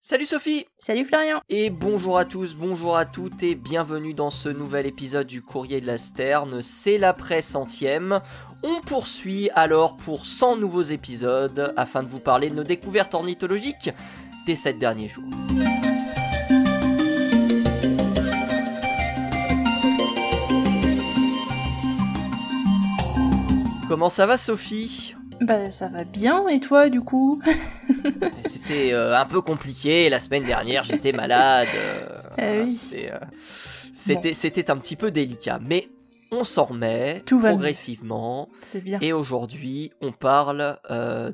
Salut Sophie! Salut Florian! Et bonjour à tous, bonjour à toutes et bienvenue dans ce nouvel épisode du Courrier de la Sterne. C'est l'après 100e. On poursuit alors pour 100 nouveaux épisodes afin de vous parler de nos découvertes ornithologiques des 7 derniers jours. Comment ça va Sophie? Bah ça va bien, et toi du coup? C'était un peu compliqué, la semaine dernière j'étais malade, oui. C'était un petit peu délicat, mais on s'en remet Tout va progressivement, C'est bien. et aujourd'hui on parle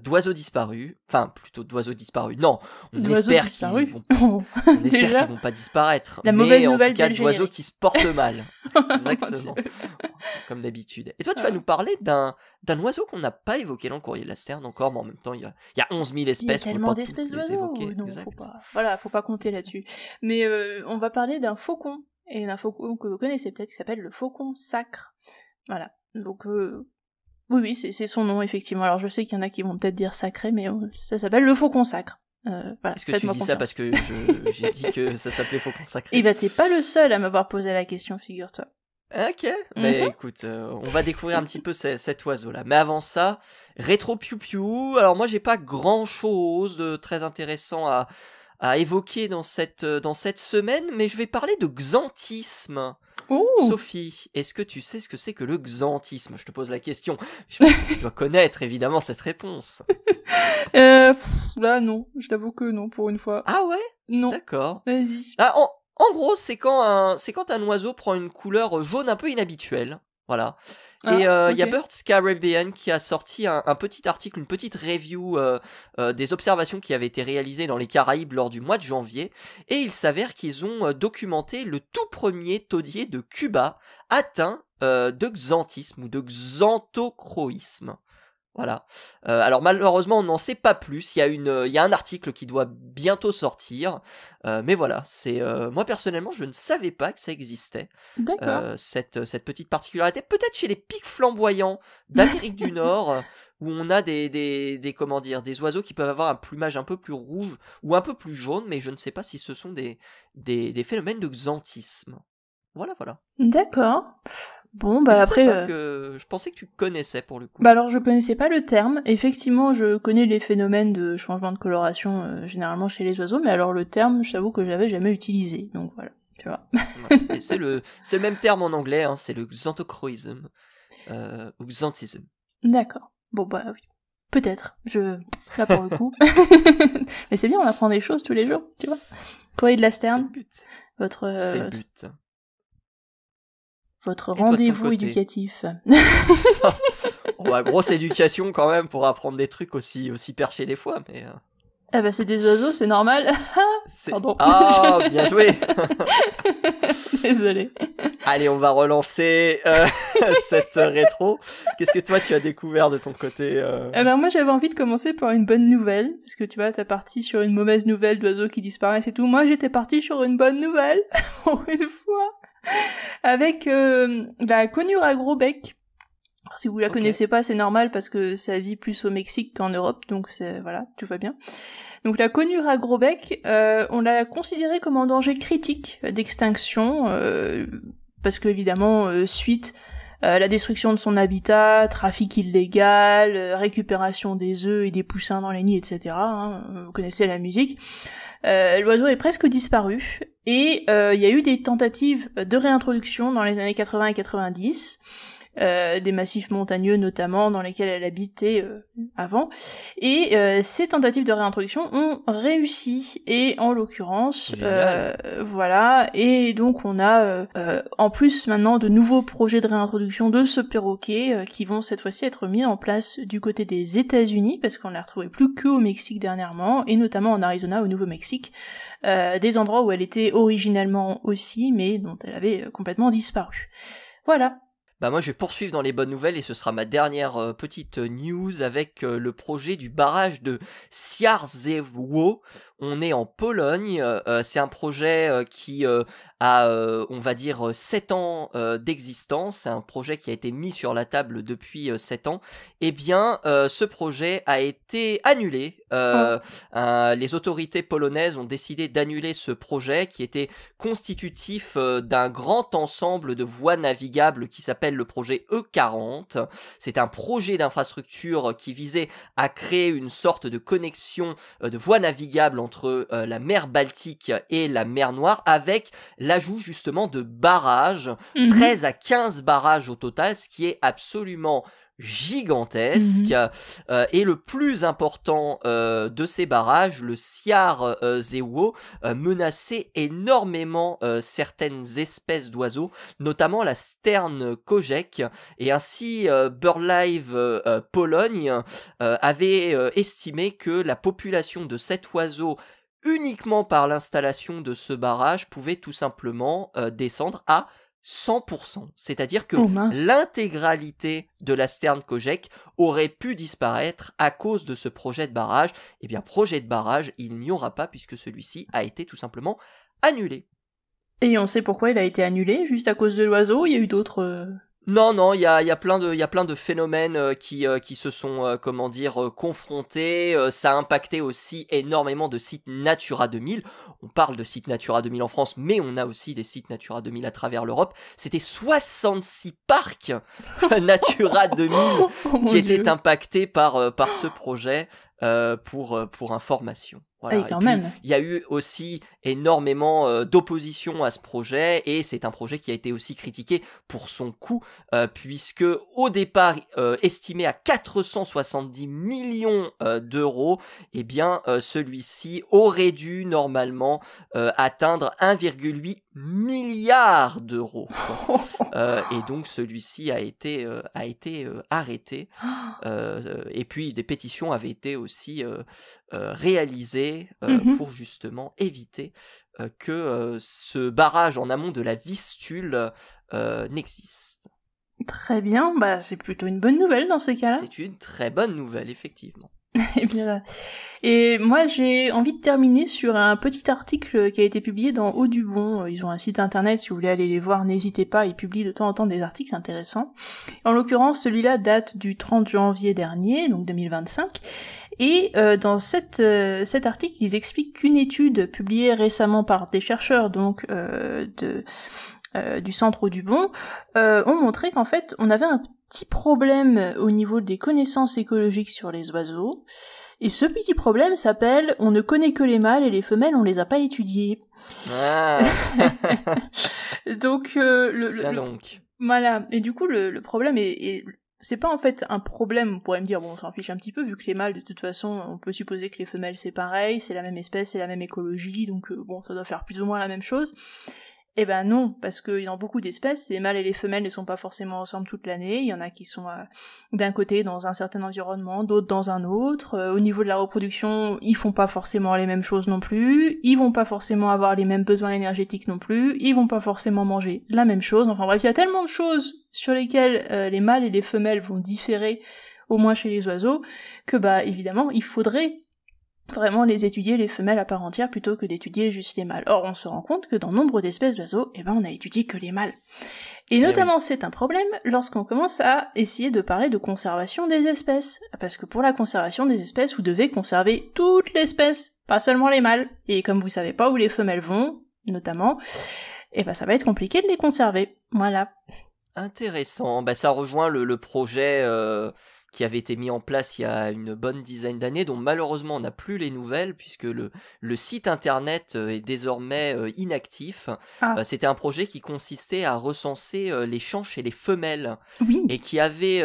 d'oiseaux disparus, enfin plutôt d'oiseaux disparus, non, on espère qu'ils vont pas disparaître, La mais mauvaise en nouvelle tout cas du d'oiseaux générique. qui se portent mal, exactement, comme d'habitude. Et toi tu vas nous parler d'un oiseau qu'on n'a pas évoqué dans le Courrier de la Sterne encore, mais en même temps il y a 11 000 espèces. Il y a tellement d'espèces d'oiseaux, non, faut pas compter là-dessus. Mais on va parler d'un faucon, et d'un faucon que vous connaissez peut-être, qui s'appelle le faucon sacre. Voilà, donc oui, c'est son nom effectivement. Alors je sais qu'il y en a qui vont peut-être dire sacré, mais ça s'appelle le faucon sacre. Voilà, est-ce que tu dis confiance. ça parce que j'ai dit que ça s'appelait faucon sacré? Eh ben t'es pas le seul à m'avoir posé la question, figure-toi. Ok, mais écoute, on va découvrir un petit peu cet oiseau-là. Mais avant ça, rétro piou piou. Alors moi j'ai pas grand-chose de très intéressant à évoquer dans cette semaine, mais je vais parler de xanthisme. Ouh. Sophie, est-ce que tu sais ce que c'est que le xanthisme? Je te pose la question. Tu dois connaître évidemment cette réponse. Là non, je t'avoue que non pour une fois. Ah ouais? Non. D'accord. Vas-y. Ah, en gros, c'est quand un oiseau prend une couleur jaune un peu inhabituelle. Voilà. Et y a Birds Caribbean qui a sorti un petit article, une petite review des observations qui avaient été réalisées dans les Caraïbes lors du mois de janvier. Et il s'avère qu'ils ont documenté le tout premier taudier de Cuba atteint de xanthisme ou de xanthocroïsme. Voilà. Alors malheureusement on n'en sait pas plus. Il y a un article qui doit bientôt sortir, mais voilà. C'est moi personnellement je ne savais pas que ça existait. D'accord. Cette petite particularité, peut-être chez les pics flamboyants d'Amérique du Nord, où on a des oiseaux qui peuvent avoir un plumage un peu plus rouge ou un peu plus jaune, mais je ne sais pas si ce sont des phénomènes de xanthisme. Voilà. D'accord. Bon, bah après... Je pensais que tu connaissais pour le coup. Bah alors je connaissais pas le terme. Effectivement, je connais les phénomènes de changement de coloration généralement chez les oiseaux, mais alors le terme, je t'avoue que je l'avais jamais utilisé. Donc voilà, tu vois. Ouais, c'est le même terme en anglais, hein, c'est le xanthocroism ou xanthism. D'accord. Bon bah oui. Peut-être. Là pour le coup. Mais c'est bien, on apprend des choses tous les jours, tu vois. Courrier de la Sterne. C'est le but. C'est le but. Votre rendez-vous éducatif. Ouais, grosse éducation quand même pour apprendre des trucs aussi perchés des fois, mais... Ah bah c'est des oiseaux, c'est normal. Pardon. Ah, bien joué. Désolée. Allez, on va relancer cette rétro. Qu'est-ce que toi tu as découvert de ton côté Alors moi j'avais envie de commencer par une bonne nouvelle, parce que tu vois, t'as parti sur une mauvaise nouvelle d'oiseaux qui disparaissent et tout. Moi j'étais partie sur une bonne nouvelle, pour une fois, avec la conure à gros bec. Alors, si vous la connaissez pas, c'est normal parce que ça vit plus au Mexique qu'en Europe, donc voilà, tout va bien. Donc la conure à gros bec, on l'a considérée comme en danger critique d'extinction, parce que évidemment, suite à la destruction de son habitat, trafic illégal, récupération des œufs et des poussins dans les nids, etc. Vous connaissez la musique. L'oiseau est presque disparu, et il y a eu des tentatives de réintroduction dans les années 80 et 90, des massifs montagneux notamment dans lesquels elle habitait avant, et ces tentatives de réintroduction ont réussi, et en l'occurrence voilà, et donc on a en plus maintenant de nouveaux projets de réintroduction de ce perroquet qui vont cette fois-ci être mis en place du côté des États-Unis, parce qu'on l'a retrouvé plus qu'au Mexique dernièrement, et notamment en Arizona, au Nouveau-Mexique, des endroits où elle était originalement aussi, mais dont elle avait complètement disparu. Voilà. Bah moi je vais poursuivre dans les bonnes nouvelles et ce sera ma dernière petite news avec le projet du barrage de Siarzewo. On est en Pologne, c'est un projet qui a on va dire 7 ans d'existence, c'est un projet qui a été mis sur la table depuis 7 ans. Eh bien ce projet a été annulé, les autorités polonaises ont décidé d'annuler ce projet qui était constitutif d'un grand ensemble de voies navigables qui s'appelle le projet E40. C'est un projet d'infrastructure qui visait à créer une sorte de connexion de voies navigables entre la mer Baltique et la mer Noire avec l'ajout justement de barrages, 13 à 15 barrages au total, ce qui est absolument gigantesque. Et le plus important de ces barrages, le Siarzewo, menaçait énormément certaines espèces d'oiseaux, notamment la sterne kojek, et ainsi BirdLife Pologne avait estimé que la population de cet oiseau uniquement par l'installation de ce barrage pouvait tout simplement descendre à 100%, c'est-à-dire que l'intégralité de la sterne kojek aurait pu disparaître à cause de ce projet de barrage. Eh bien, projet de barrage, il n'y aura pas puisque celui-ci a été tout simplement annulé. Et on sait pourquoi il a été annulé, juste à cause de l'oiseau, il y a eu d'autres... Non, il y a plein de phénomènes qui se sont confrontés. Ça a impacté aussi énormément de sites Natura 2000. On parle de sites Natura 2000 en France, mais on a aussi des sites Natura 2000 à travers l'Europe. C'était 66 parcs Natura 2000 qui étaient impactés par ce projet. Pour information. Voilà. Il y a eu aussi énormément d'opposition à ce projet et c'est un projet qui a été aussi critiqué pour son coût puisque au départ estimé à 470 millions d'euros, eh bien celui-ci aurait dû normalement atteindre 1,8 milliard d'euros. Et donc celui-ci a été arrêté. Et puis des pétitions avaient été aussi réalisées pour justement éviter que ce barrage en amont de la Vistule n'existe. Très bien, bah c'est plutôt une bonne nouvelle dans ces cas-là. C'est une très bonne nouvelle, effectivement. Et moi j'ai envie de terminer sur un petit article qui a été publié dans Audubon. Ils ont un site internet, si vous voulez aller les voir, n'hésitez pas, ils publient de temps en temps des articles intéressants. En l'occurrence, celui-là date du 30 janvier dernier, donc 2025, et dans cet article, ils expliquent qu'une étude publiée récemment par des chercheurs donc du centre Audubon ont montré qu'en fait, on avait un petit problème au niveau des connaissances écologiques sur les oiseaux, et ce petit problème s'appelle « on ne connaît que les mâles et les femelles, on les a pas étudiés ». Donc, voilà, et du coup, le problème est c'est pas en fait un problème, on pourrait me dire, bon, on s'en fiche un petit peu, vu que les mâles, de toute façon, on peut supposer que les femelles c'est pareil, c'est la même espèce, c'est la même écologie, donc bon, ça doit faire plus ou moins la même chose. Eh ben non, parce que dans beaucoup d'espèces, les mâles et les femelles ne sont pas forcément ensemble toute l'année, il y en a qui sont d'un côté dans un certain environnement, d'autres dans un autre, au niveau de la reproduction, ils font pas forcément les mêmes choses non plus, ils vont pas forcément avoir les mêmes besoins énergétiques non plus, ils vont pas forcément manger la même chose, enfin bref, il y a tellement de choses sur lesquelles les mâles et les femelles vont différer, au moins chez les oiseaux, que bah évidemment, il faudrait vraiment les étudier les femelles à part entière plutôt que d'étudier juste les mâles. Or, on se rend compte que dans nombre d'espèces d'oiseaux, eh ben, on a étudié que les mâles. Et notamment, c'est un problème lorsqu'on commence à essayer de parler de conservation des espèces. Parce que pour la conservation des espèces, vous devez conserver toute l'espèce, pas seulement les mâles. Et comme vous savez pas où les femelles vont, notamment, eh ben, ça va être compliqué de les conserver. Voilà. Intéressant. Bah, ça rejoint le projet qui avait été mis en place il y a une bonne dizaine d'années, dont malheureusement on n'a plus les nouvelles, puisque le site internet est désormais inactif. C'était un projet qui consistait à recenser les chants chez les femelles, et qui avait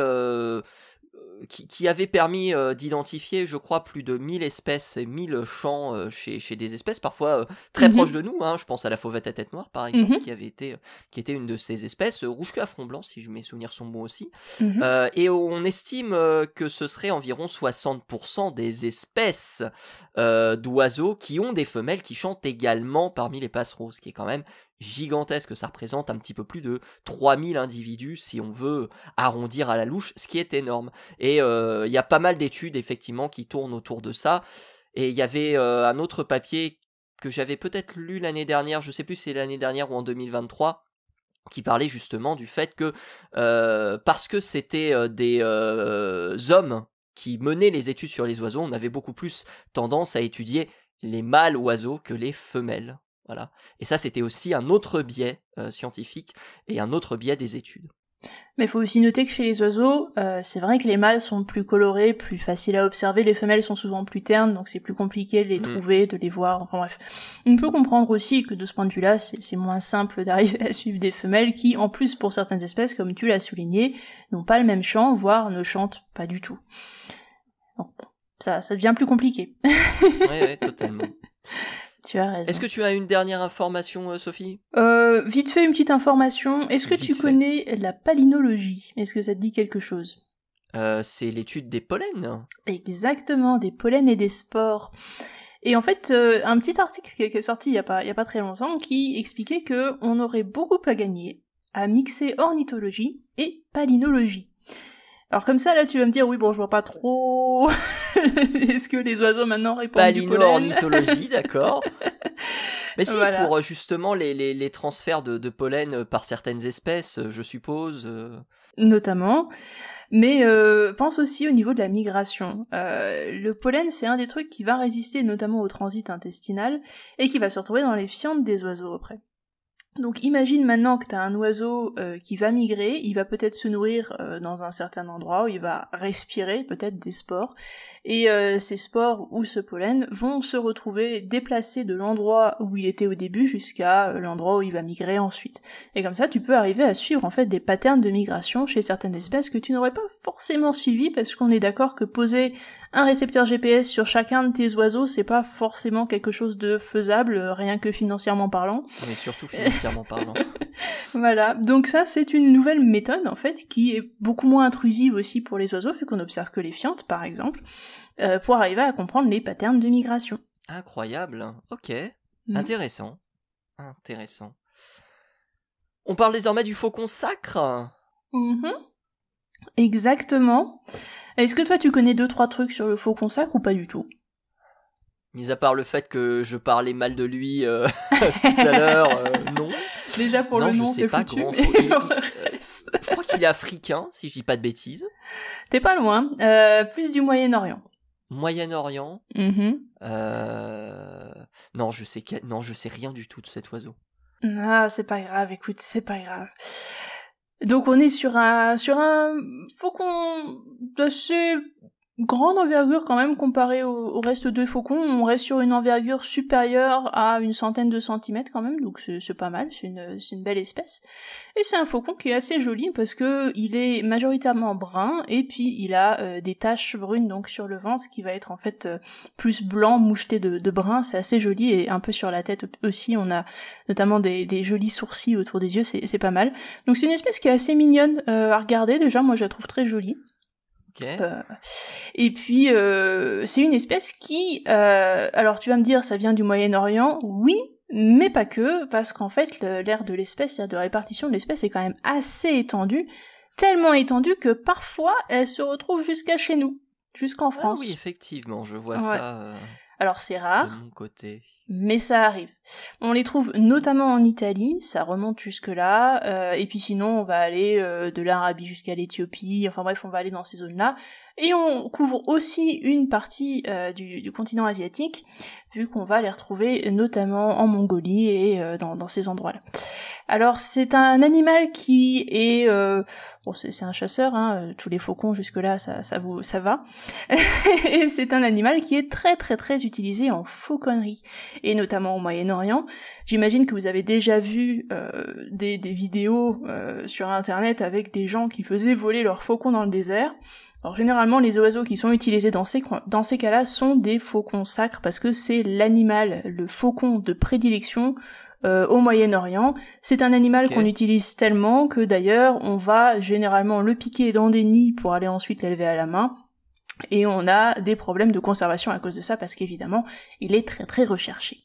permis d'identifier, je crois, plus de 1000 espèces et 1000 chants chez des espèces parfois très proches de nous. Je pense à la fauvette à tête noire, par exemple, qui était une de ces espèces, rouge-queue à front blanc, si mes souvenirs sont bons aussi. Et on estime que ce serait environ 60% des espèces d'oiseaux qui ont des femelles qui chantent également parmi les passereaux, ce qui est quand même gigantesque, ça représente un petit peu plus de 3000 individus si on veut arrondir à la louche, ce qui est énorme. Et il y a pas mal d'études effectivement qui tournent autour de ça, et il y avait un autre papier que j'avais peut-être lu l'année dernière, je sais plus si c'est l'année dernière ou en 2023, qui parlait justement du fait que parce que c'était des hommes qui menaient les études sur les oiseaux, on avait beaucoup plus tendance à étudier les mâles oiseaux que les femelles. Voilà. Et ça, c'était aussi un autre biais scientifique et un autre biais des études. Mais il faut aussi noter que chez les oiseaux, c'est vrai que les mâles sont plus colorés, plus faciles à observer, les femelles sont souvent plus ternes, donc c'est plus compliqué de les trouver, de les voir, enfin bref. On peut comprendre aussi que de ce point de vue-là, c'est moins simple d'arriver à suivre des femelles qui, en plus pour certaines espèces, comme tu l'as souligné, n'ont pas le même chant, voire ne chantent pas du tout. Donc, ça devient plus compliqué. Oui, totalement. Tu as raison. Est-ce que tu as une dernière information, Sophie ? Vite fait, une petite information. Est-ce que tu connais la palynologie ? Est-ce que ça te dit quelque chose ? C'est l'étude des pollens. Exactement, des pollens et des spores. Et en fait, un petit article qui est sorti il y a pas très longtemps qui expliquait que on aurait beaucoup à gagner à mixer ornithologie et palynologie. Alors comme ça, là, tu vas me dire, oui, bon, je vois pas trop... Est-ce que les oiseaux, maintenant, répondent du pollen ? Ornithologie, d'accord. Mais si, voilà. Pour justement les transferts de pollen par certaines espèces, je suppose. Notamment. Mais pense aussi au niveau de la migration. Le pollen, c'est un des trucs qui va résister notamment au transit intestinal et qui va se retrouver dans les fientes des oiseaux après. Donc imagine maintenant que tu as un oiseau qui va migrer, il va peut-être se nourrir dans un certain endroit où il va respirer peut-être des spores, et ces spores ou ce pollen vont se retrouver déplacés de l'endroit où il était au début jusqu'à l'endroit où il va migrer ensuite. Et comme ça tu peux arriver à suivre en fait des patterns de migration chez certaines espèces que tu n'aurais pas forcément suivis, parce qu'on est d'accord que poser un récepteur GPS sur chacun de tes oiseaux, c'est pas forcément quelque chose de faisable, rien que financièrement parlant. Mais surtout financièrement parlant. Voilà, donc ça c'est une nouvelle méthode en fait, qui est beaucoup moins intrusive aussi pour les oiseaux, vu qu'on observe que les fientes par exemple, pour arriver à comprendre les patterns de migration. Incroyable, ok, Intéressant. On parle désormais du faucon sacre. Exactement. Est-ce que toi tu connais 2-3 trucs sur le faucon sacre ou pas du tout ? Mis à part le fait que je parlais mal de lui tout à l'heure, non. Déjà pour le nom c'est foutu, mais je crois qu'il est africain, si je dis pas de bêtises. T'es pas loin, plus du Moyen-Orient. Moyen-Orient. Non, je sais rien du tout de cet oiseau. Ah, c'est pas grave, écoute, c'est pas grave. Donc on est sur un faucon d'assez grande envergure quand même comparé au reste des faucons. On reste sur une envergure supérieure à une centaine de centimètres quand même, donc c'est pas mal, c'est une belle espèce. Et c'est un faucon qui est assez joli parce que il est majoritairement brun et puis il a des taches brunes donc sur le ventre qui va être en fait plus blanc moucheté de brun, c'est assez joli, et un peu sur la tête aussi on a notamment des jolis sourcils autour des yeux, c'est pas mal. Donc c'est une espèce qui est assez mignonne à regarder, déjà moi je la trouve très jolie. Okay. Et puis c'est une espèce qui, alors tu vas me dire ça vient du Moyen-Orient, oui, mais pas que, parce qu'en fait l'aire de l'espèce, l'aire de répartition de l'espèce est quand même assez étendue, tellement étendue que parfois elle se retrouve jusqu'à chez nous, jusqu'en France. Ah oui, effectivement, je vois ça. Alors c'est rare. De mon côté. Mais ça arrive. On les trouve notamment en Italie, ça remonte jusque-là, et puis sinon on va aller de l'Arabie jusqu'à l'Éthiopie, enfin bref on va aller dans ces zones-là, et on couvre aussi une partie du continent asiatique, vu qu'on va les retrouver notamment en Mongolie et dans ces endroits-là. Alors c'est un animal qui est... bon c'est un chasseur, hein, tous les faucons jusque-là ça va, et c'est un animal qui est très très très utilisé en fauconnerie, et notamment au Moyen-Orient. J'imagine que vous avez déjà vu des vidéos sur internet avec des gens qui faisaient voler leurs faucons dans le désert. Alors généralement les oiseaux qui sont utilisés dans ces cas-là sont des faucons sacres, parce que c'est l'animal, le faucon de prédilection au Moyen-Orient. C'est un animal qu'on utilise tellement que d'ailleurs on va généralement le piquer dans des nids pour aller ensuite l'élever à la main. Et on a des problèmes de conservation à cause de ça, parce qu'évidemment, il est très très recherché.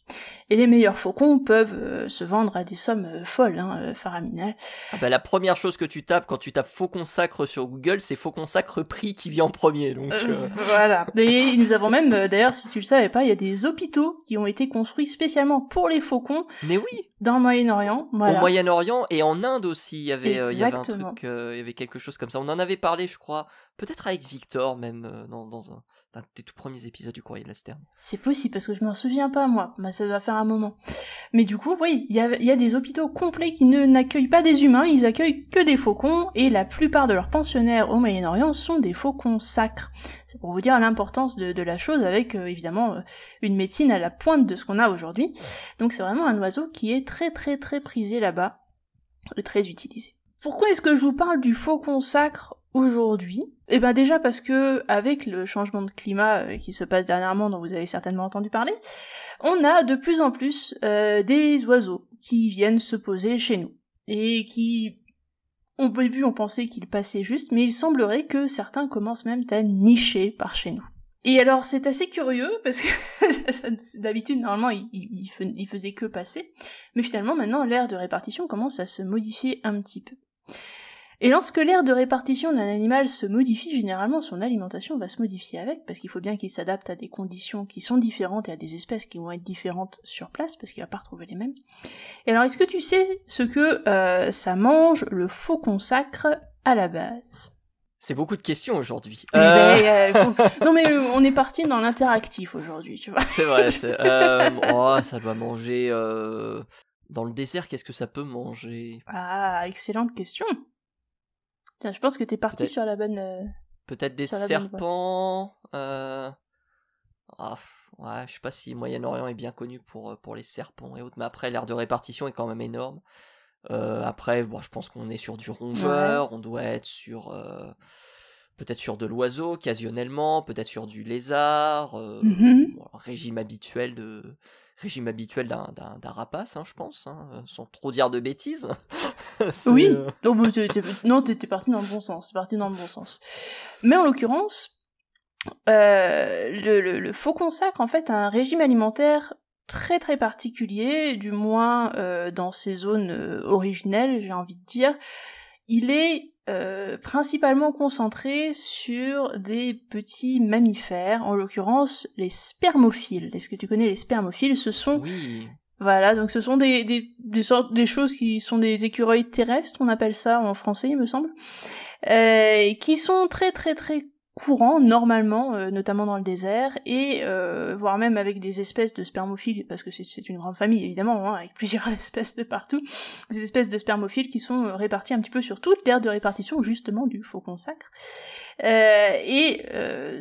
Et les meilleurs faucons peuvent se vendre à des sommes folles, faraminales. Ah bah, la première chose que tu tapes quand tu tapes faucon sacre sur Google, c'est faucon sacre prix qui vient en premier. Donc, Voilà. Et nous avons même, d'ailleurs, si tu le savais pas, il y a des hôpitaux qui ont été construits spécialement pour les faucons. Mais oui. Dans le Moyen-Orient. Voilà. Au Moyen-Orient et en Inde aussi, il y avait un truc, il y avait quelque chose comme ça. On en avait parlé, je crois, peut-être avec Victor même dans un des tout premiers épisodes du Courrier de la Sterne. C'est possible parce que je m'en souviens pas moi, ça doit faire un moment. Mais du coup, oui, il y a des hôpitaux complets qui n'accueillent pas des humains, ils accueillent que des faucons et la plupart de leurs pensionnaires au Moyen-Orient sont des faucons sacres. C'est pour vous dire l'importance de la chose avec évidemment une médecine à la pointe de ce qu'on a aujourd'hui. Donc c'est vraiment un oiseau qui est très très très prisé là-bas et très utilisé. Pourquoi est-ce que je vous parle du faucon sacre aujourd'hui? Eh ben déjà parce que avec le changement de climat qui se passe dernièrement, dont vous avez certainement entendu parler, on a de plus en plus des oiseaux qui viennent se poser chez nous et qui, au début, on pensait qu'ils passaient juste, mais il semblerait que certains commencent même à nicher par chez nous. Et alors c'est assez curieux parce que d'habitude normalement il faisait que passer, mais finalement maintenant l'aire de répartition commence à se modifier un petit peu. Et lorsque l'aire de répartition d'un animal se modifie, généralement son alimentation va se modifier avec, parce qu'il faut bien qu'il s'adapte à des conditions qui sont différentes et à des espèces qui vont être différentes sur place, parce qu'il va pas retrouver les mêmes. Et alors est-ce que tu sais ce que ça mange le faucon sacre à la base? C'est beaucoup de questions aujourd'hui. Non mais on est parti dans l'interactif aujourd'hui, tu vois. C'est vrai. Ça doit manger dans le désert. Qu'est-ce que ça peut manger? Ah, excellente question. Tiens, je pense que t'es parti sur la bonne. Peut-être des serpents. Ouais, je sais pas si Moyen-Orient est bien connu pour les serpents et autres, mais après l'aire de répartition est quand même énorme. Après, je pense qu'on est sur du rongeur, on doit être sur peut-être sur de l'oiseau occasionnellement, peut-être sur du lézard, régime habituel d'un rapace, je pense, sans trop dire de bêtises. Oui, non, t'es parti dans le bon sens, Mais en l'occurrence, le faucon sacre en fait a un régime alimentaire très très particulier, du moins dans ses zones originelles, j'ai envie de dire. Il est principalement concentré sur des petits mammifères, en l'occurrence les spermophiles. Est-ce que tu connais les spermophiles? Ce sont... Oui. Voilà, donc ce sont des choses qui sont des écureuils terrestres, on appelle ça en français, il me semble, qui sont très très très courants normalement, notamment dans le désert, et voire même avec des espèces de spermophiles, parce que c'est une grande famille évidemment, avec plusieurs espèces de partout, des espèces de spermophiles qui sont réparties un petit peu sur toute l'aire de répartition justement du faucon sacre.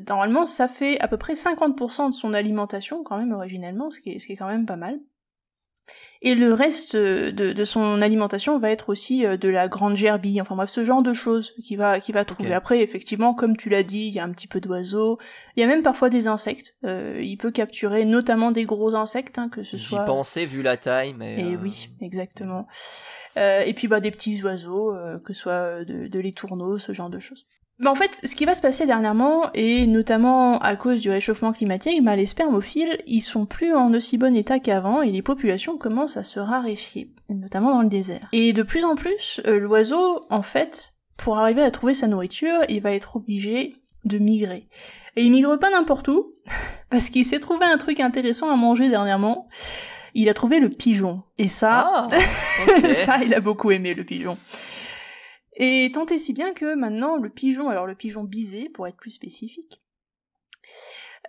Normalement ça fait à peu près 50% de son alimentation quand même originellement, ce qui est quand même pas mal. Et le reste de son alimentation va être aussi de la grande gerbille, enfin bref, ce genre de choses qu'il va trouver. Okay. Après, effectivement, comme tu l'as dit, il y a un petit peu d'oiseaux, il y a même parfois des insectes. Il peut capturer notamment des gros insectes, que ce soit... J'y pensais vu la taille, mais... Et oui, exactement. Et puis des petits oiseaux, que ce soit de les tourneaux, ce genre de choses. En fait, ce qui va se passer dernièrement, et notamment à cause du réchauffement climatique, les spermophiles, ils sont plus en aussi bon état qu'avant, et les populations commencent à se raréfier, notamment dans le désert. Et de plus en plus, l'oiseau, en fait, pour arriver à trouver sa nourriture, il va être obligé de migrer. Et il migre pas n'importe où, parce qu'il s'est trouvé un truc intéressant à manger dernièrement. Il a trouvé le pigeon. Et ça, ça, il a beaucoup aimé le pigeon. Et tant et si bien que maintenant, le pigeon bisé, pour être plus spécifique,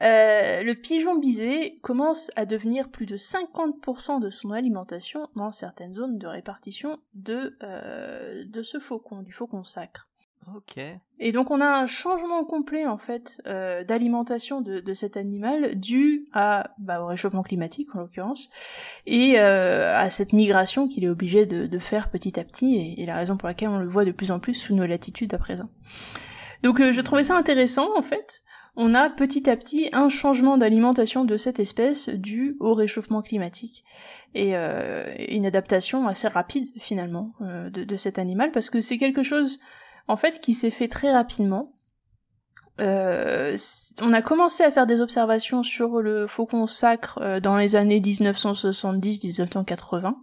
le pigeon bisé commence à devenir plus de 50% de son alimentation dans certaines zones de répartition de ce faucon, du faucon sacre. Ok. Et donc on a un changement complet en fait d'alimentation de cet animal dû au réchauffement climatique en l'occurrence et à cette migration qu'il est obligé de faire petit à petit et la raison pour laquelle on le voit de plus en plus sous nos latitudes à présent. Donc je trouvais ça intéressant en fait. On a petit à petit un changement d'alimentation de cette espèce dû au réchauffement climatique et une adaptation assez rapide finalement de cet animal parce que c'est quelque chose en fait qui s'est fait très rapidement on a commencé à faire des observations sur le faucon sacre dans les années 1970-1980.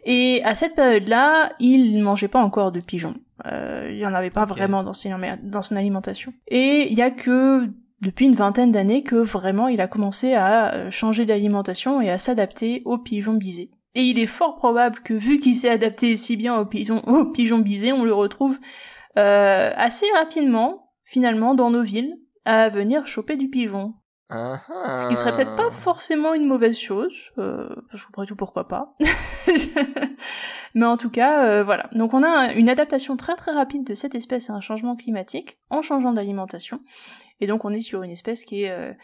Et à cette période-là, il mangeait pas encore de pigeons. Il y en avait pas vraiment dans son alimentation. Et il y a que depuis une vingtaine d'années que vraiment il a commencé à changer d'alimentation et à s'adapter aux pigeons bisés. Et il est fort probable que vu qu'il s'est adapté si bien aux pigeons bisés, on le retrouve assez rapidement, finalement, dans nos villes, à venir choper du pigeon. Ce qui serait peut-être pas forcément une mauvaise chose, parce qu'après tout, pourquoi pas. Mais en tout cas, voilà. Donc on a une adaptation très très rapide de cette espèce à un changement climatique, en changeant d'alimentation. Et donc on est sur une espèce qui est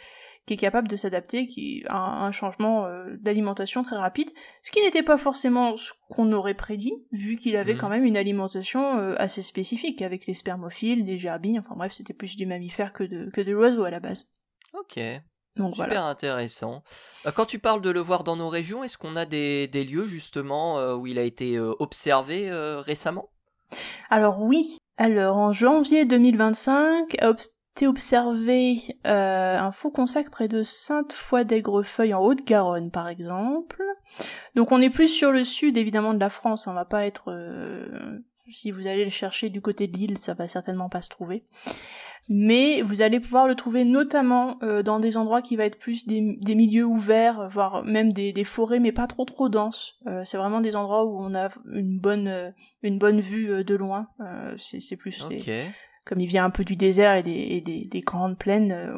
capable de s'adapter, qui a un changement d'alimentation très rapide, ce qui n'était pas forcément ce qu'on aurait prédit, vu qu'il avait quand même une alimentation assez spécifique, avec les spermophiles, des gerbilles, enfin bref, c'était plus du mammifère que de l'oiseau à la base. Ok. Donc, super voilà. intéressant. Quand tu parles de le voir dans nos régions, est-ce qu'on a des lieux justement où il a été observé récemment ? Alors oui. Alors en janvier 2025 a été observé un faucon sacre près de Sainte-Foy-d'Aigrefeuille en Haute-Garonne par exemple. Donc on est plus sur le sud évidemment de la France, on va pas être... si vous allez le chercher du côté de l'île, ça va certainement pas se trouver. Mais vous allez pouvoir le trouver notamment dans des endroits qui va être plus des milieux ouverts, voire même des forêts, mais pas trop denses. C'est vraiment des endroits où on a une bonne vue de loin. C'est plus comme il vient un peu du désert et des grandes plaines,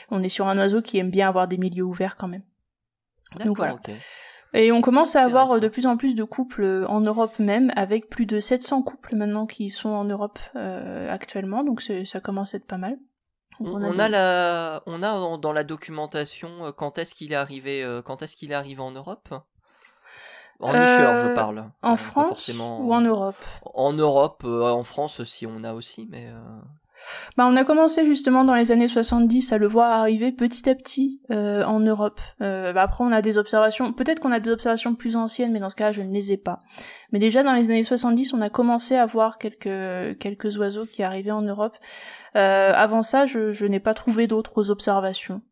on est sur un oiseau qui aime bien avoir des milieux ouverts quand même. Donc voilà. Okay. Et on commence à avoir de plus en plus de couples en Europe même, avec plus de 700 couples maintenant qui sont en Europe actuellement, donc ça commence à être pas mal. On a dans la documentation quand est-ce qu'il est arrivé en Europe ? En nicheur, je parle. En France ou en Europe ? En Europe, en France aussi on a aussi, mais... on a commencé justement dans les années 70 à le voir arriver petit à petit en Europe. Après on a des observations, peut-être qu'on a des observations plus anciennes, mais dans ce cas-là je ne les ai pas. Mais déjà dans les années 70 on a commencé à voir quelques oiseaux qui arrivaient en Europe. Avant ça je n'ai pas trouvé d'autres observations.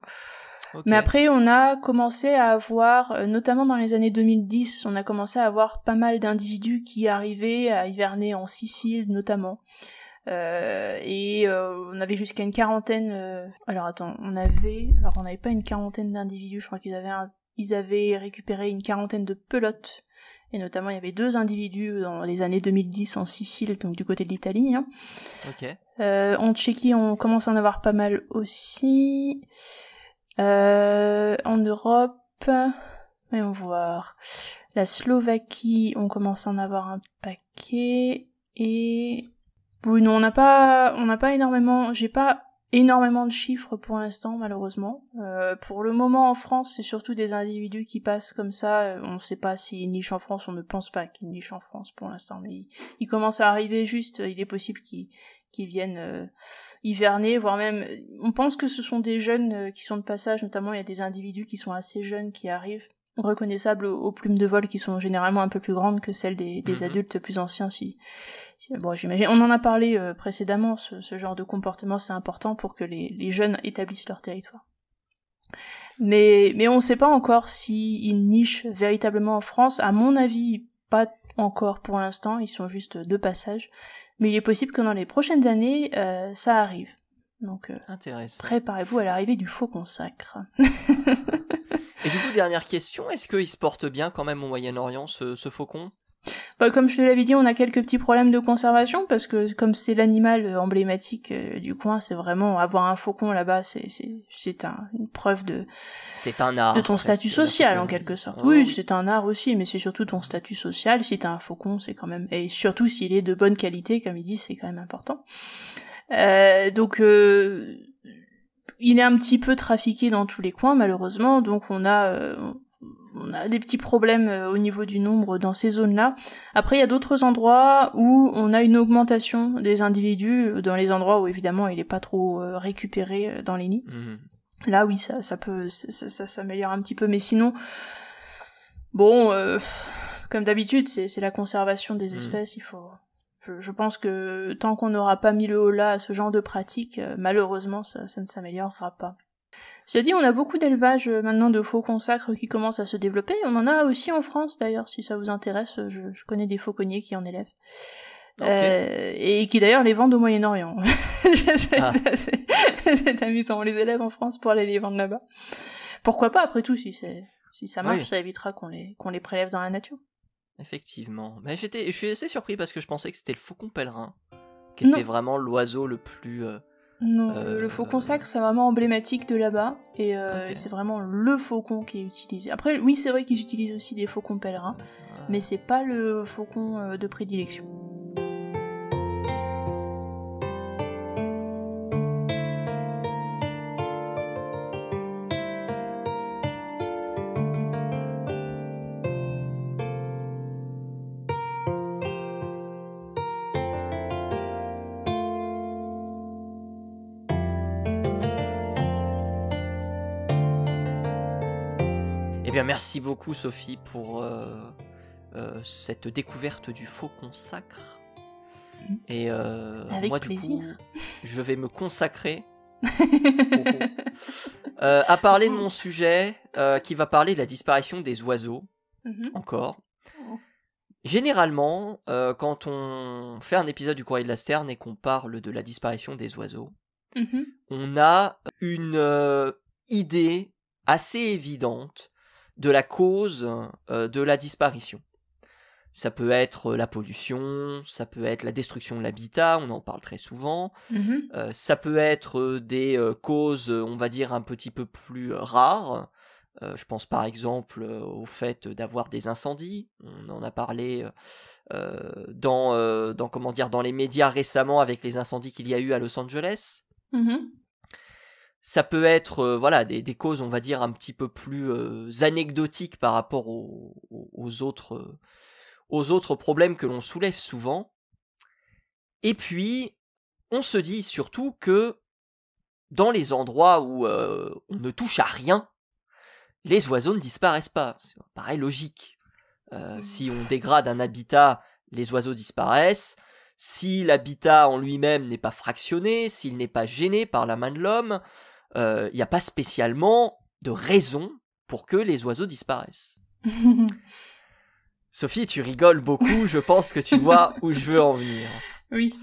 Okay. Mais après on a commencé à avoir, notamment dans les années 2010, on a commencé à avoir pas mal d'individus qui arrivaient à hiverner en Sicile notamment. On avait jusqu'à une quarantaine. On n'avait pas une quarantaine d'individus. Je crois qu'ils avaient récupéré une quarantaine de pelotes. Et notamment, il y avait 2 individus dans les années 2010 en Sicile, donc du côté de l'Italie. Hein. Okay. En Tchéquie, on commence à en avoir pas mal aussi. En Europe, voyons voir. La Slovaquie, on commence à en avoir un paquet. Et oui, non, on n'a pas énormément, j'ai pas énormément de chiffres pour l'instant, malheureusement. Pour le moment, en France, c'est surtout des individus qui passent comme ça. On ne sait pas s'ils nichent en France, on ne pense pas qu'ils nichent en France pour l'instant, mais ils commencent à arriver juste, il est possible qu'ils viennent hiverner, voire même, on pense que ce sont des jeunes qui sont de passage, notamment il y a des individus qui sont assez jeunes qui arrivent, reconnaissables aux plumes de vol qui sont généralement un peu plus grandes que celles des adultes plus anciens. Bon, j'imagine, on en a parlé précédemment, ce genre de comportement c'est important pour que les jeunes établissent leur territoire. Mais on ne sait pas encore s'ils nichent véritablement en France. À mon avis, pas encore pour l'instant, ils sont juste de passage. Mais il est possible que dans les prochaines années, ça arrive. Donc, préparez-vous à l'arrivée du faucon sacre. Et du coup, dernière question, est-ce qu'il se porte bien quand même au Moyen-Orient, ce faucon ? Comme je te l'avais dit, on a quelques petits problèmes de conservation, parce que comme c'est l'animal emblématique du coin, c'est vraiment, avoir un faucon là-bas, c'est une preuve c'est un art, de ton statut social, en quelque sorte. Oh. Oui, c'est un art aussi, mais c'est surtout ton statut social. Si t'as un faucon, c'est quand même, et surtout s'il est de bonne qualité, comme ils disent, c'est quand même important. Donc, il est un petit peu trafiqué dans tous les coins, malheureusement, donc on a des petits problèmes au niveau du nombre dans ces zones-là. Après, il y a d'autres endroits où on a une augmentation des individus, dans les endroits où évidemment il est pas trop récupéré dans les nids. Là, oui, ça peut s'améliore un petit peu, mais sinon, bon, comme d'habitude, c'est la conservation des espèces, il faut je pense que tant qu'on n'aura pas mis le holà à ce genre de pratique, malheureusement, ça ne s'améliorera pas. Cela dit, on a beaucoup d'élevages maintenant de faucons sacres qui commencent à se développer. On en a aussi en France d'ailleurs, si ça vous intéresse. Je connais des fauconniers qui en élèvent. Et qui d'ailleurs les vendent au Moyen-Orient. C'est amusant, on les élève en France pour aller les vendre là-bas. Pourquoi pas, après tout, si ça marche, ça évitera qu'on les prélève dans la nature. Effectivement. Mais je suis assez surpris parce que je pensais que c'était le faucon pèlerin, qui était vraiment l'oiseau le plus... Non, le faucon sacre, c'est vraiment emblématique de là-bas, et c'est vraiment le faucon qui est utilisé. Après, oui, c'est vrai qu'ils utilisent aussi des faucons pèlerins, mais c'est pas le faucon de prédilection. Merci beaucoup Sophie pour cette découverte du faucon sacre. Et avec moi plaisir. Du coup, je vais me consacrer à parler de mon sujet qui va parler de la disparition des oiseaux. Encore. Généralement, quand on fait un épisode du Courrier de la Sterne et qu'on parle de la disparition des oiseaux, on a une idée assez évidente de la cause de la disparition. Ça peut être la pollution, ça peut être la destruction de l'habitat, on en parle très souvent, ça peut être des causes, on va dire, un petit peu plus rares. Je pense par exemple au fait d'avoir des incendies, on en a parlé dans les médias récemment avec les incendies qu'il y a eu à Los Angeles. Ça peut être des causes, on va dire, un petit peu plus anecdotiques par rapport aux autres problèmes que l'on soulève souvent. Et puis, on se dit surtout que dans les endroits où on ne touche à rien, les oiseaux ne disparaissent pas. Ça paraît logique. Si on dégrade un habitat, les oiseaux disparaissent. Si l'habitat en lui-même n'est pas fractionné, s'il n'est pas gêné par la main de l'homme, il n'y a pas spécialement de raison pour que les oiseaux disparaissent. Sophie, tu rigoles beaucoup, je pense que tu vois où je veux en venir. Oui.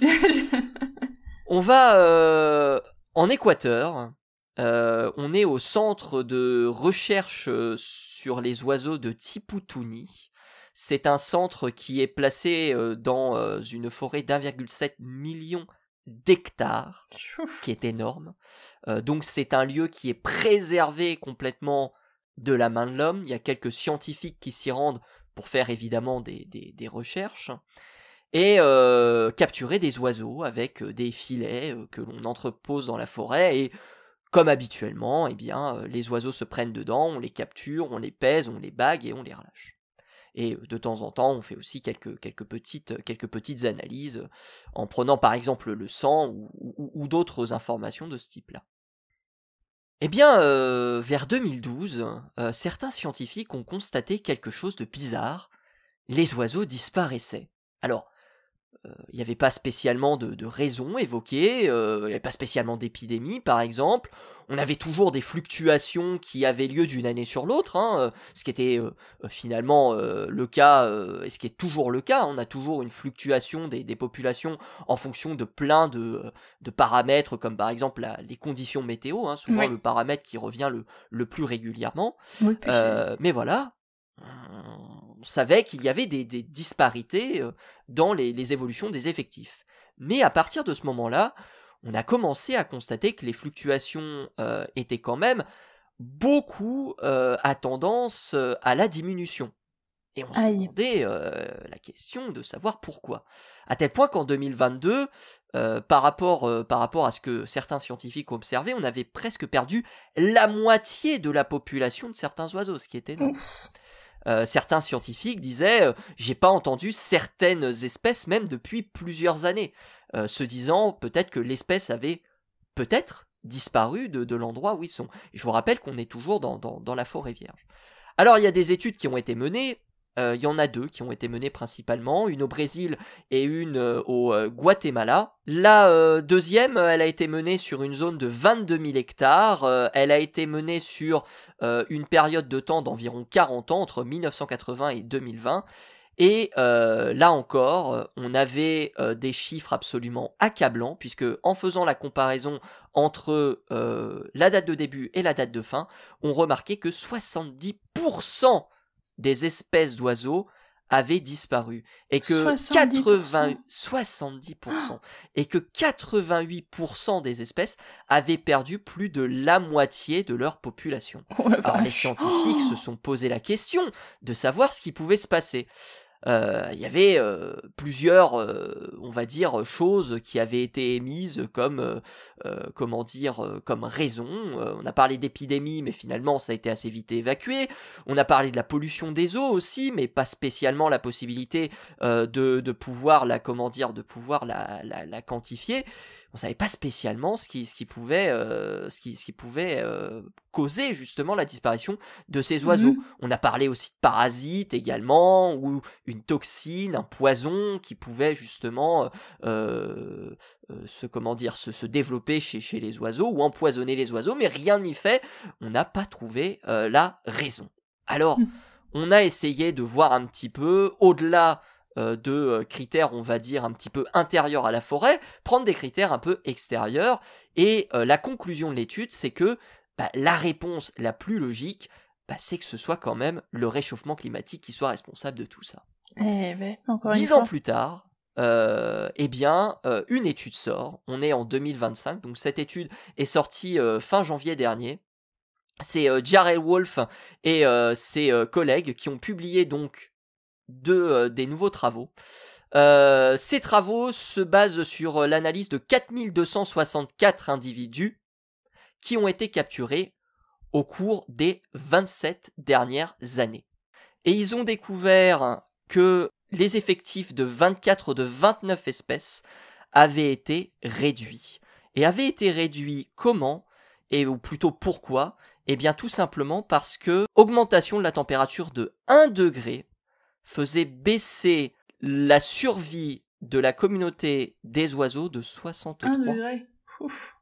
On va en Équateur, on est au centre de recherche sur les oiseaux de Tiputuni. C'est un centre qui est placé dans une forêt d'1,7 million d'hectares, ce qui est énorme. Donc c'est un lieu qui est préservé complètement de la main de l'homme. Il y a quelques scientifiques qui s'y rendent pour faire évidemment des recherches et capturer des oiseaux avec des filets que l'on entrepose dans la forêt. Et comme habituellement, eh bien, les oiseaux se prennent dedans, on les capture, on les pèse, on les bague et on les relâche. Et de temps en temps, on fait aussi quelques petites analyses en prenant par exemple le sang ou d'autres informations de ce type-là. Eh bien, vers 2012, certains scientifiques ont constaté quelque chose de bizarre. Les oiseaux disparaissaient. Alors, il n'y avait pas spécialement de raison évoquée, il n'y avait pas spécialement d'épidémie par exemple, on avait toujours des fluctuations qui avaient lieu d'une année sur l'autre, ce qui était finalement le cas, et ce qui est toujours le cas, on a toujours une fluctuation des populations en fonction de plein de paramètres, comme par exemple les conditions météo, souvent le paramètre qui revient le plus régulièrement, mais voilà, on savait qu'il y avait des disparités dans les évolutions des effectifs. Mais à partir de ce moment-là, on a commencé à constater que les fluctuations étaient quand même beaucoup à tendance à la diminution. Et on se demandait la question de savoir pourquoi. À tel point qu'en 2022, par rapport à ce que certains scientifiques observaient, on avait presque perdu la moitié de la population de certains oiseaux, ce qui était énorme. Certains scientifiques disaient j'ai pas entendu certaines espèces même depuis plusieurs années, se disant peut-être que l'espèce avait peut-être disparu de l'endroit où ils sont. Et je vous rappelle qu'on est toujours dans la forêt vierge. Alors il y a des études qui ont été menées, Il y en a 2 qui ont été menées principalement, une au Brésil et une au Guatemala. La deuxième, elle a été menée sur une zone de 22 000 hectares. Elle a été menée sur une période de temps d'environ 40 ans, entre 1980 et 2020. Et là encore, on avait des chiffres absolument accablants, puisque en faisant la comparaison entre la date de début et la date de fin, on remarquait que 70% des espèces d'oiseaux avaient disparu et que 70% et que 88% des espèces avaient perdu plus de la moitié de leur population. Alors les scientifiques se sont posé la question de savoir ce qui pouvait se passer. Il y avait plusieurs, on va dire, choses qui avaient été émises comme, comme raison. On a parlé d'épidémie, mais finalement ça a été assez vite évacué. On a parlé de la pollution des eaux aussi, mais pas spécialement la possibilité de pouvoir la quantifier. On savait pas spécialement ce qui pouvait causer justement la disparition de ces oiseaux. On a parlé aussi de parasites également, ou une toxine, un poison qui pouvait justement se développer chez les oiseaux ou empoisonner les oiseaux, mais rien n'y fait. On n'a pas trouvé la raison. Alors, on a essayé de voir un petit peu au-delà de critères, on va dire, un petit peu intérieurs à la forêt, prendre des critères un peu extérieurs, et la conclusion de l'étude, c'est que la réponse la plus logique, c'est que ce soit quand même le réchauffement climatique qui soit responsable de tout ça. 10 ans plus tard, une étude sort, on est en 2025, donc cette étude est sortie fin janvier dernier. C'est Jared Wolf et ses collègues qui ont publié donc des nouveaux travaux. Ces travaux se basent sur l'analyse de 4264 individus qui ont été capturés au cours des 27 dernières années. Et ils ont découvert que les effectifs de 24 de 29 espèces avaient été réduits. Et avaient été réduits comment ? Ou plutôt pourquoi ? Eh bien tout simplement parce que augmentation de la température de 1 degré faisait baisser la survie de la communauté des oiseaux de 63. 1 degré. Ouf.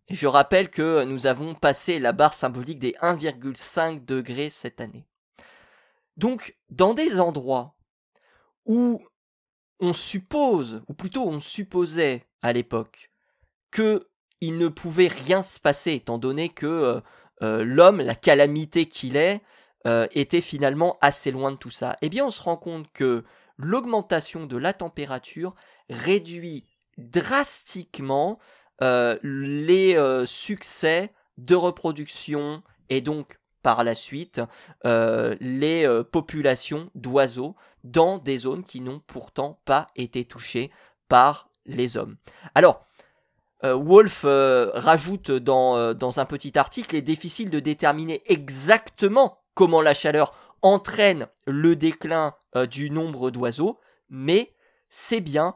Je rappelle que nous avons passé la barre symbolique des 1,5 degrés cette année. Donc, dans des endroits où on suppose, ou plutôt on supposait à l'époque, qu'il ne pouvait rien se passer, étant donné que l'homme, la calamité qu'il est, était finalement assez loin de tout ça. Eh bien, on se rend compte que l'augmentation de la température réduit drastiquement les succès de reproduction et donc par la suite les populations d'oiseaux dans des zones qui n'ont pourtant pas été touchées par les hommes. Alors, Wolf rajoute dans un petit article, il est difficile de déterminer exactement comment la chaleur entraîne le déclin du nombre d'oiseaux, mais c'est bien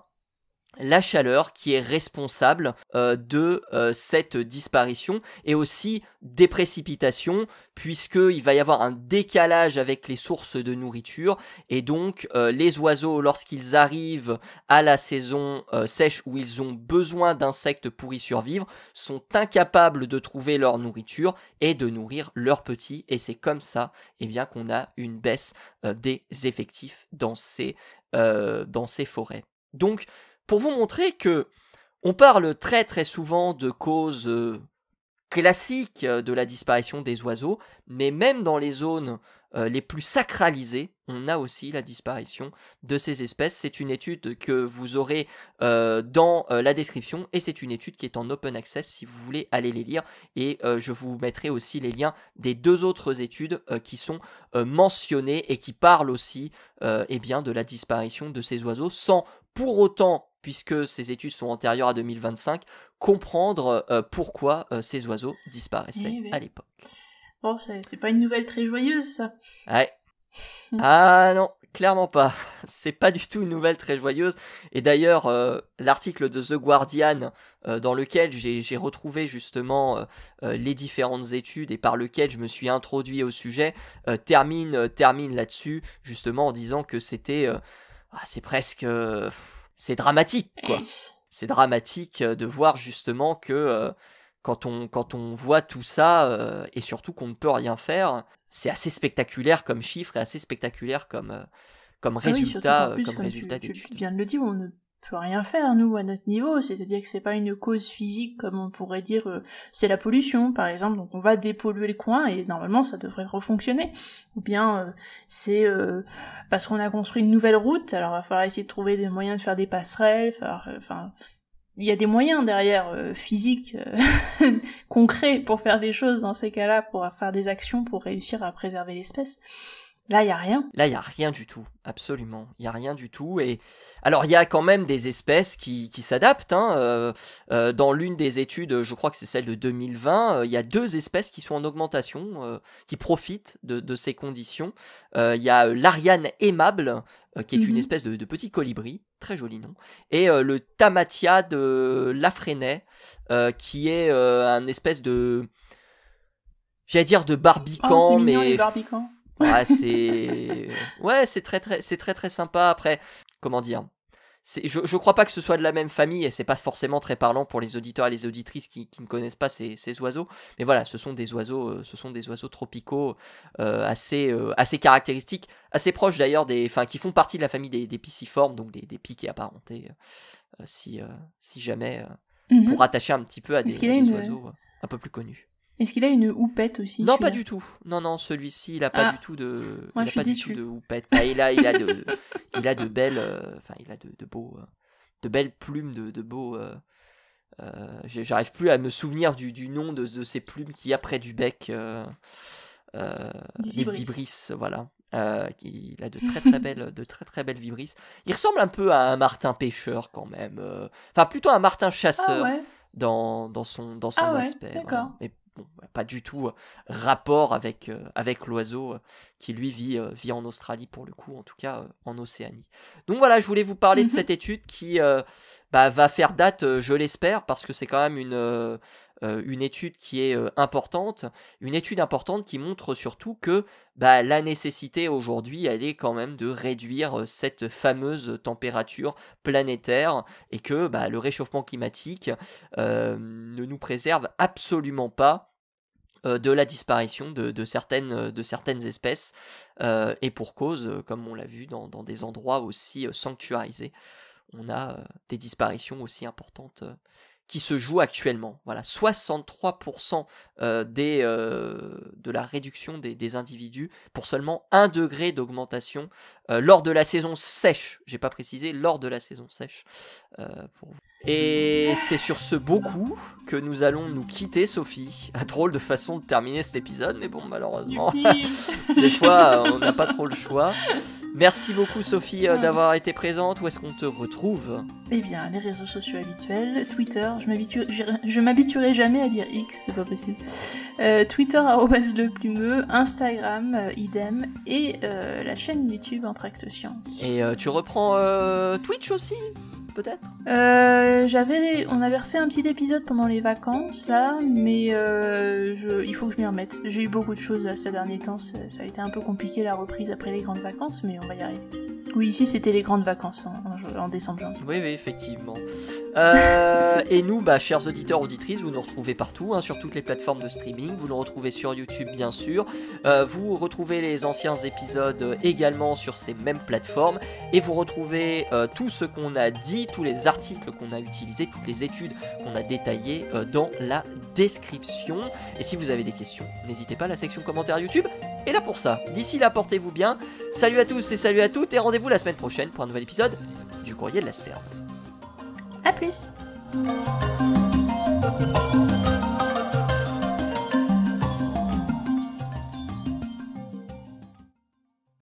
la chaleur qui est responsable de cette disparition et aussi des précipitations, puisqu'il va y avoir un décalage avec les sources de nourriture et donc les oiseaux, lorsqu'ils arrivent à la saison sèche où ils ont besoin d'insectes pour y survivre, sont incapables de trouver leur nourriture et de nourrir leurs petits, et c'est comme ça qu'on a une baisse des effectifs dans ces forêts. Donc, pour vous montrer que on parle très très souvent de causes classiques de la disparition des oiseaux, mais même dans les zones les plus sacralisées, on a aussi la disparition de ces espèces. C'est une étude que vous aurez dans la description, et c'est une étude qui est en open access si vous voulez aller les lire, et je vous mettrai aussi les liens des 2 autres études qui sont mentionnées et qui parlent aussi de la disparition de ces oiseaux, sans pour autant, puisque ces études sont antérieures à 2025, comprendre pourquoi ces oiseaux disparaissaient à l'époque. Bon, c'est pas une nouvelle très joyeuse, ça. Ouais. Ah non, clairement pas. c'est pas du tout une nouvelle très joyeuse. Et d'ailleurs, l'article de The Guardian, dans lequel j'ai retrouvé justement les différentes études et par lequel je me suis introduit au sujet, termine là-dessus, justement en disant que c'était... c'est presque... c'est dramatique, quoi. C'est dramatique de voir justement que... Quand on voit tout ça, et surtout qu'on ne peut rien faire, c'est assez spectaculaire comme chiffre et assez spectaculaire comme résultat, d'études. Tu viens de le dire, on ne peut rien faire, nous, à notre niveau, c'est-à-dire que c'est pas une cause physique, comme on pourrait dire, c'est la pollution, par exemple, donc on va dépolluer le coin, et normalement, ça devrait refonctionner. Ou bien, c'est parce qu'on a construit une nouvelle route, alors il va falloir essayer de trouver des moyens de faire des passerelles, il y a des moyens derrière, physiques, concrets, pour faire des choses dans ces cas-là, pour faire des actions pour réussir à préserver l'espèce. Là, il y a rien. Là, il y a rien du tout, absolument. Il y a rien du tout. Et alors, il y a quand même des espèces qui s'adaptent. Dans l'une des études, je crois que c'est celle de 2020, il y a 2 espèces qui sont en augmentation, qui profitent de ces conditions. Il y a l'Ariane aimable, qui est une espèce de petit colibri, très joli nom, et le Tamatia de Lafresnaye, qui est un espèce de... J'allais dire de barbican, c'est mignon, les barbicans. C'est très sympa. Après, comment dire, je crois pas que ce soit de la même famille, et c'est pas forcément très parlant pour les auditeurs et les auditrices qui ne connaissent pas ces oiseaux. Mais voilà, ce sont des oiseaux tropicaux assez caractéristiques, assez proches d'ailleurs qui font partie de la famille des pisciformes, donc des pics apparentés, si jamais, pour attacher un petit peu à des oiseaux un peu plus connus. Est-ce qu'il a une houppette aussi? Non, pas du tout. Non, celui-ci, il a pas du tout de. Moi, je suis déçue. De houppette. Il a de belles, il a de belles plumes, de beaux. J'arrive plus à me souvenir du nom de ces plumes qu'il y a près du bec. Les vibrisses, voilà. Il a de très belles vibrisses. Il ressemble un peu à un martin pêcheur quand même. Plutôt un martin chasseur dans son aspect. D'accord. Mais pas du tout rapport avec l'oiseau qui lui vit en Australie pour le coup, en tout cas en Océanie. Donc voilà, je voulais vous parler de cette étude qui va faire date, je l'espère, parce que c'est quand même une étude qui est importante, une étude importante qui montre surtout que la nécessité aujourd'hui, elle est quand même de réduire cette fameuse température planétaire, et que le réchauffement climatique ne nous préserve absolument pas de la disparition de certaines espèces, et pour cause, comme on l'a vu dans des endroits aussi sanctuarisés, on a des disparitions aussi importantes qui se jouent actuellement. Voilà, 63% de la réduction des individus pour seulement 1 degré d'augmentation lors de la saison sèche. J'ai pas précisé, lors de la saison sèche. Et c'est sur ce beau coup que nous allons nous quitter, Sophie. Drôle de façon de terminer cet épisode, mais bon, malheureusement, des fois, on n'a pas trop le choix. Merci beaucoup, Sophie, d'avoir été présente. Où est-ce qu'on te retrouve? Eh bien, les réseaux sociaux habituels, Twitter, je m'habituerai jamais à dire X, c'est pas possible. Twitter, @leplumeux, Instagram, idem, et la chaîne YouTube Entracte Science. Et tu reprends Twitch aussi, peut-être? On avait refait un petit épisode pendant les vacances, là, mais il faut que je m'y remette. J'ai eu beaucoup de choses là, ces derniers temps, ça a été un peu compliqué la reprise après les grandes vacances, mais on va y arriver. Oui, ici c'était les grandes vacances en décembre, janvier. Oui, effectivement. Et nous, chers auditeurs, auditrices, vous nous retrouvez partout, sur toutes les plateformes de streaming. Vous nous retrouvez sur YouTube, bien sûr. Vous retrouvez les anciens épisodes également sur ces mêmes plateformes. Et vous retrouvez tout ce qu'on a dit, tous les articles qu'on a utilisés, toutes les études qu'on a détaillées dans la description. Et si vous avez des questions, n'hésitez pas, la section commentaires YouTube est là pour ça. D'ici là, portez-vous bien. Salut à tous et salut à toutes, et rendez-vous la semaine prochaine pour un nouvel épisode du Courrier de la Sterne. A plus.